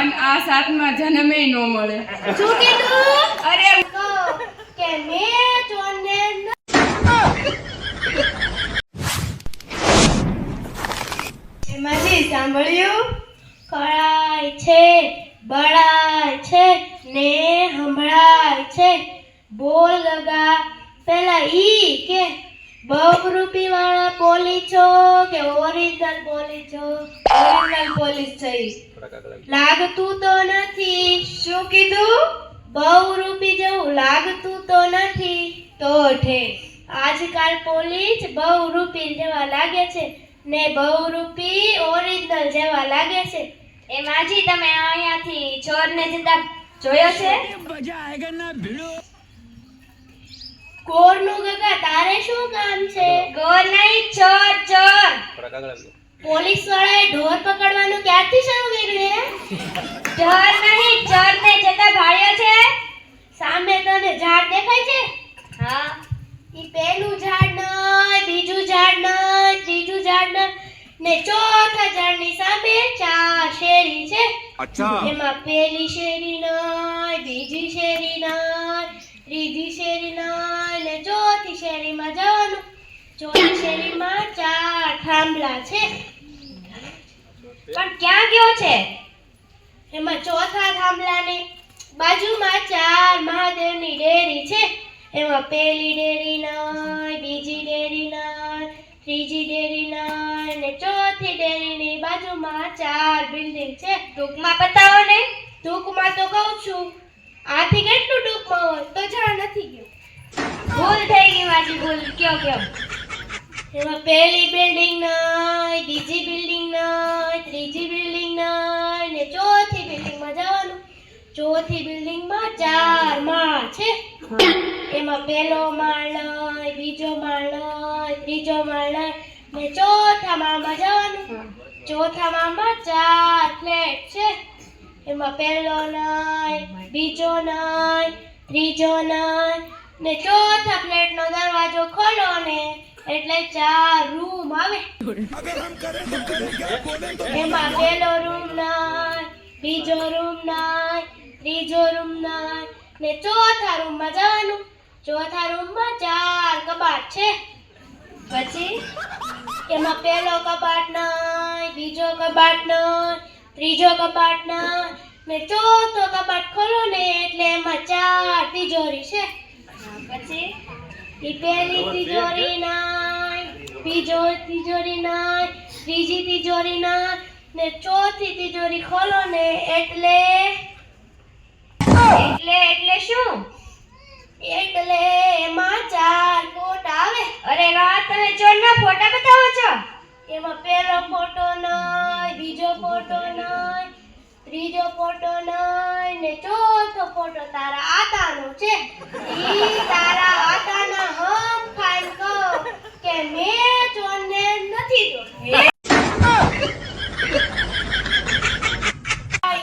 અને આ સાતમા જન્મે નો મળે. શું કીધું? અરે કે મેં ચોરને એમાંથી સાંભળ્યું? કળાય છે, બળાય છે ને હમણાય છે. બોલ ગગા, પેલા ઈ કે બહુરૂપી વાળા પોલીસ છો કે ઓરિજિનલ પોલીસ છો? ઓરિજિનલ પોલીસ છે. લાગતું તો નથી. શું કીધું? બહુરૂપી જેવું લાગતું તો નથી. તો આજકાલ પોલીસ બહુરૂપી જેવા લાગે છે ને બહુરૂપી ઓરિજિનલ જેવા લાગે છે. એ માજી, તમે અહીંયાથી ચોરને જતા જોયો છે? કોરનું ગગા, તારે શું કામ છે? કોર નહીં, ચોર ચોર. પોલીસ વાળાએ ઢોર પકડવાનું ક્યારથી શરૂ કર્યું હે? ઢોર નહીં, ચોરને જતા ભાળ્યો છે? સામે તને ઝાડ દેખાય છે? હા. ઈ પેલું ઝાડ નહીં, બીજું ઝાડ નહીં, ત્રીજું ઝાડ નહીં ને ચોથા ઝાડની સામે 4 શેરી છે. એમાં પેલી શેરી નહીં, બીજી શેરી નહીં, ત્રીજી શેરી નહીં ને ચોથી શેરીમાં જવાનું. ચોથી શેરીમાં 4 થાંભલા છે. પણ ક્યાં ગયો છે? એમાં ચોથા થાંભલાની બાજુમાં 4 મહાદેવની ડેરી છે. એમાં પેલી ડેરી નહીં, બીજી ડેરી નહીં, ત્રીજી ડેરી નહીં ને ચોથી ડેરીની બાજુમાં 4 બિલ્ડિંગ છે. ટૂંકમાં બતાવો ને. ટૂંકમાં તો કહું છું. આથી કેટલું ટૂંકમાં હોય તો જા નથી ગયું. ભૂલ થઈ ગઈ મારી, ભૂલ. કયો? એમાં પહેલી બિલ્ડિંગ નહીં, બીજી બિલ્ડિંગ નહીં, ત્રીજી બિલ્ડિંગ નહીં ને ચોથી બિલ્ડિંગમાં જવાનું. ચોથી બિલ્ડિંગમાં 4 માળ છે. એમાં પહેલો માળ નહીં, બીજો માળ નહીં, ત્રીજો માળ નહીં ને ચોથા માળમાં જવાનું. ચોથા માળમાં 4 ફ્લેટ છે. એમાં પહેલો નહીં, બીજો નહીં, ત્રીજો નહીં ને ચોથા ફ્લેટનો દરવાજો ખોલો ને એટલે 4 રૂમ આવે. એમાં પહેલો રૂમ નહીં, બીજો રૂમ નહીં, ત્રીજો રૂમ નહીં ને ચોથા રૂમમાં જવાનું. ચોથા રૂમમાં 4 કબાટ છે. પછી એમાં પહેલો કબાટ નહીં, બીજો કબાટ નહીં, ત્રીજો કબાટ નહીં ને ચોથો કબાટ ખોલો ને એટલે એમાં 4 તિજોરી છે. પછી ઈ પહેલી તિજોરી નહીં, બીજો તિજોરી નહીં, ત્રીજી તિજોરી નહીં ને ચોથી તિજોરી ખોલો ને એટલે શું? એટલે એમાં 4 ફોટા આવે. અરે વાહ, તમે ચોરના ફોટા બતાવો છો? એમાં પહેલો ફોટો નહીં, બીજો ફોટો નહીં, ત્રીજો ફોટો નહીં ને ચોથો ફોટો તારા આતાનો છે. ઈ તારા આતાના હમ ખાઈને કહો કે મેં ચોરને નથી જોયો.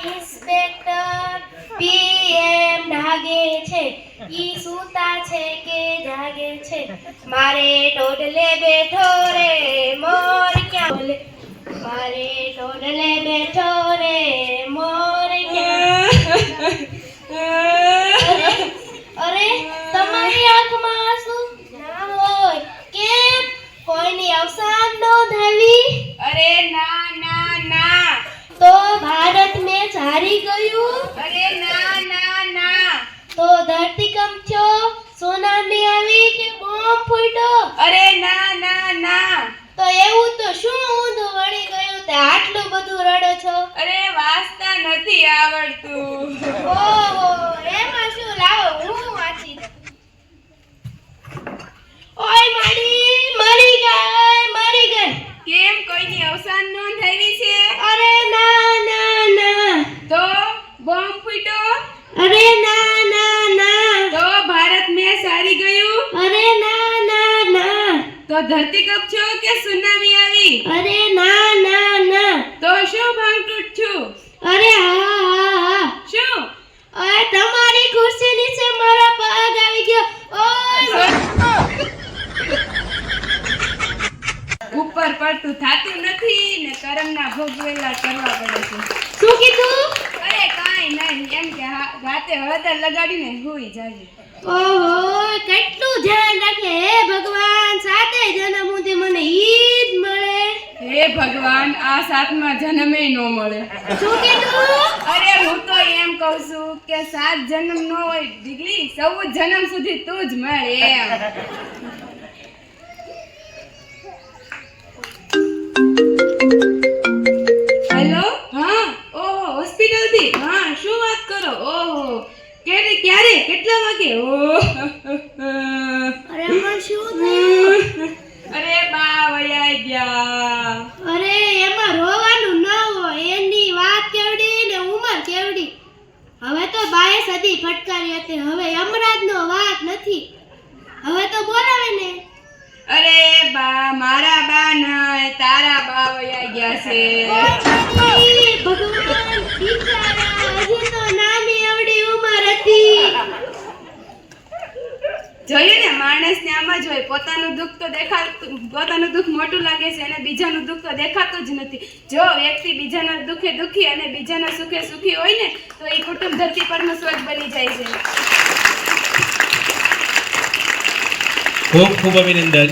ઇન્સ્પેક્ટર PM ઢાગે છે. ઈ સૂતા છે કે જાગે છે? મારે ટોડલે બેઠો રે મોર ક્યાં બોલે? મારે ટોડલે બેઠો રે મોર ક્યાં? અરે તમારી આંખમાં આંસુ ના હોય કેમ? કોઈની અવસાન નોંધાવી? અરે ના ના ના. તો ભારત મેચ હારી ગયું? અરે ના ના ના. તો ધરતીકંપ થયો, સુનામી આવી કે બોમ્બ ફૂટ્યો? અરે ના ના ના. તો એવું તો શું ઊંધું વળી ગયું તે આટલું બધું રડો છો? અરે વાંચતા નથી આવડતું. ઓહો, એમાં શું? લાવો હું વાંચી દઉં. ઓય માડી, મરી ગઈ. કેમ, કોઈની અવસાન નોંધાવી છે? અરે ના ના ના. તો બોમ્બ ફૂટ્યો? અરે ના ના ના. તો ભારત મેચ હારી ગયું? અરે ના ના ના. તો ધરતીકંપ થયો કે સુનામી આવી? અરે ના ના ના. તો શું ભાંગતૂટ થયું? અરે હા. શું? ઓય તમારી ખુરશી નીચે મારા પગ આવી ગયો. ઓય ઉપર પડતું થાતું નથી ને કરમના ભોગવેલા કરવા પડે છે. શું કીધું? અરે રાતે હળદર લગાડીને હુઈ જાય. ઓહો કેટલું ધ્યાન રાખે હે ભગવાન, સાતે જન્મ સુધી મને ઈ જ મળે. હે ભગવાન, આ 7મા જન્મે નો મળે. શું કીધું? અરે હું તો એમ કહું છું કે 7 જન્મ નો હોય ઢીકલી, 14 જન્મ સુધી તું જ મળે એમ. હેલો, હા, ઓહો હોસ્પિટલ થી, હા શું વાત કરો? ઓહો ક્યારે કેટલા વાગે? ઓહ અરે પણ શું થયું? અરે બા વયા ગયા. અરે એમાં રોવાનું ન હોય, એની વાત કેવડી ને ઉંમર કેવડી. હવે તો બાએ સદી ફટકારી હતી, હવે યમરાજનો વાત નથી. હવે તો બોલાવે ને. અરે બા, મારા બા ના તારા બા વયા ગયા છે. ભગવાન બિચારા, હજી તો નાની એવડી ઉંમર હતી. જોયું ને, માણસને આમ જ હોય, પોતાનું દુઃખ મોટું લાગે છે અને બીજાનું દુઃખ તો દેખાતું જ નથી. જો વ્યક્તિ બીજાના દુઃખે દુઃખી અને બીજાના સુખે સુખી હોય ને, તો એ કુટુંબ ધરતી પરનું સ્વર્ગ બની જાય છે. ખૂબ ખૂબ અભિનંદન.